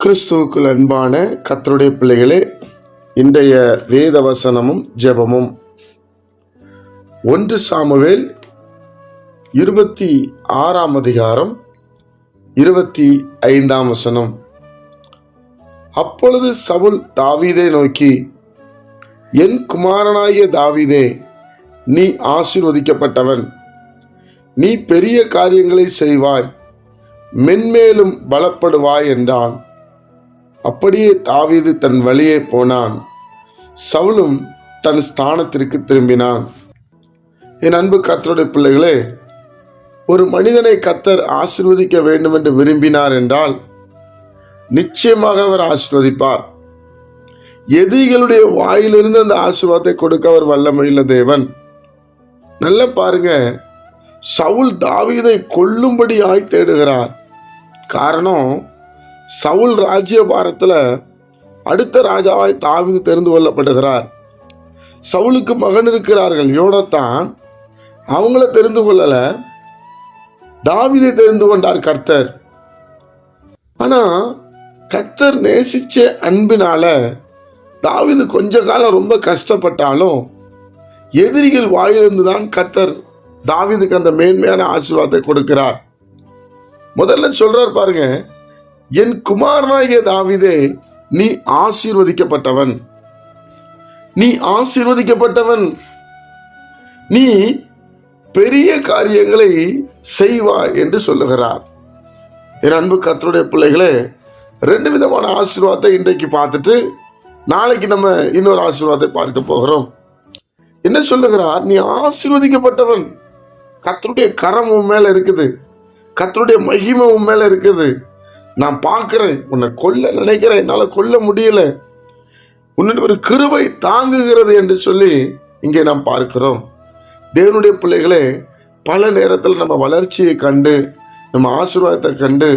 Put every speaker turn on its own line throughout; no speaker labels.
கிறிஸ்துவுக்குள் அன்பான கர்த்தருடைய பிள்ளைகளே, இன்றைய வேத வசனமும் ஜெபமும் 1 சாமுவேல் 26 அதிகாரம் 25 வசனம். அப்பொழுது சவுல் தாவீதை நோக்கி, என் குமாரனாகிய தாவீதே, நீ ஆசீர்வதிக்கப்பட்டவன், நீ பெரிய காரியங்களை செய்வாய், மென்மேலும் பலப்படுவாய் என்றான். அப்படியே தாவீது தன் வழியே போனான், சவுலும் தன் ஸ்தானத்திற்கு திரும்பினான். என் அன்பு கர்த்தருடைய பிள்ளைகளே, ஒரு மனிதனை கர்த்தர் ஆசீர்வதிக்க வேண்டும் என்று விரும்பினார் என்றால் நிச்சயமாக அவர் ஆசீர்வதிப்பார். எதிரிகளுடைய வாயிலிருந்து அந்த ஆசீர்வாதத்தை கொடுக்க அவர் வல்லமையுள்ள தேவன். நல்ல பாருங்க, சவுல் தாவீதை கொல்லும்படியாய் தேடுகிறார். காரணம், சவுல் ராஜ்யபாரத்தில் அடுத்த ராஜாவாய் தாவீது தெரிந்து கொள்ளப்படுகிறார். சவுலுக்கு மகன் இருக்கிறார்கள், யோனத்தான். அவங்கள தெரிந்து கொள்ளல, தாவீதை தெரிந்து கொண்டார் கர்த்தர். ஆனா கர்த்தர் நேசிச்ச அன்பினால தாவீது கொஞ்ச காலம் ரொம்ப கஷ்டப்பட்டாலும் எதிரிகள் வாயிலிருந்து தான் கர்த்தர் தாவீதுக்கு அந்த மேன்மையான ஆசீர்வாதத்தை கொடுக்கிறார். முதல்ல சொல்றார் பாருங்க, என் குமாரனாகிய தாவீதே, நீ ஆசீர்வதிக்கப்பட்டவன், நீ ஆசீர்வதிக்கப்பட்டவன், நீ பெரிய காரியங்களை செய்வாய் என்று சொல்லுகிறார். என் அன்பு கர்த்தருடைய பிள்ளைகளே, 2 விதமான ஆசீர்வாதத்தை இன்றைக்கு பார்த்துட்டு நாளைக்கு நம்ம இன்னொரு ஆசீர்வாதத்தை பார்க்க போகிறோம். என்ன சொல்லுகிறார்? நீ ஆசீர்வதிக்கப்பட்டவன். கர்த்தருடைய கரம் உன் மேல இருக்குது, கர்த்தருடைய மகிமை உன் மேல இருக்குது. நான் பார்க்கிறேன், உன்னை கொல்ல நினைக்கிறேன், என்னால கொல்ல முடியல, உன்னுடைய ஒரு கிருபை தாங்குகிறது என்று சொல்லி இங்கே நாம் பார்க்கிறோம். தேவனுடைய பிள்ளைகளே, பல நேரத்தில் நம்ம வளர்ச்சியை கண்டு, நம்ம ஆசீர்வாதத்தை கண்டு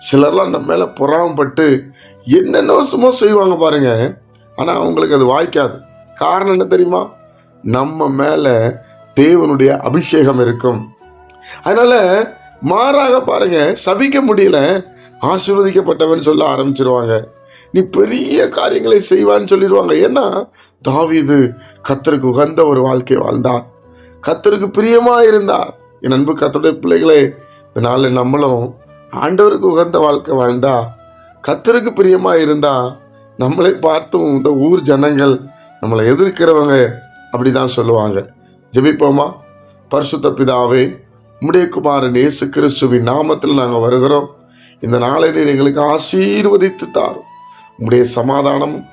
சிலர்லாம் நம்ம மேல பொறாமப்பட்டு என்னென்ன சும்மா செய்வாங்க பாருங்க. ஆனா அவங்களுக்கு அது வாய்க்காது. காரணம் என்ன தெரியுமா? நம்ம மேல தேவனுடைய அபிஷேகம் இருக்கும். அதனால மாறாக பாருங்க, சபிக்க முடியல, ஆசீர்வதிக்கப்பட்டவன் சொல்ல ஆரம்பிச்சிருவாங்க. நீ பெரிய காரியங்களை செய்வான்னு சொல்லிடுவாங்க. ஏன்னா தாவீது கர்த்தருக்கு உகந்த ஒரு வாழ்க்கை வாழ்ந்தார், கர்த்தருக்கு பிரியமா இருந்தார். என் அன்பு கர்த்தருடைய பிள்ளைகளே, இதனால நம்மளும் ஆண்டவருக்கு உகந்த வாழ்க்கை வாழ்ந்தா, கர்த்தருக்கு பிரியமா இருந்தா, நம்மளை பார்த்தும் இந்த ஊர் ஜனங்கள், நம்மளை எதிர்க்கிறவங்க அப்படிதான் சொல்லுவாங்க. ஜெபிப்போமா? பரிசுத்த பிதாவே, உம்முடைய குமாரன் இயேசு கிறிஸ்துவின் நாமத்தில் நாங்கள் வருகிறோம். இந்த நாளை நீர் எங்களுக்கு ஆசீர்வதித்து தாரும். உம்முடைய சமாதானமும்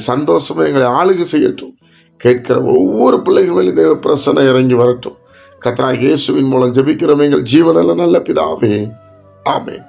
சந்தோஷமும் எங்களை ஆளுகை செய்யட்டும். கேட்கிற ஒவ்வொரு பிள்ளைகள் மேலும் தேவ பிரசன்னம் இறங்கி வரட்டும். கர்த்தராகிய இயேசுவின் மூலம் ஜெபிக்கிறோம் எங்கள் ஜீவனில் நல்ல பிதாவே, ஆமென்.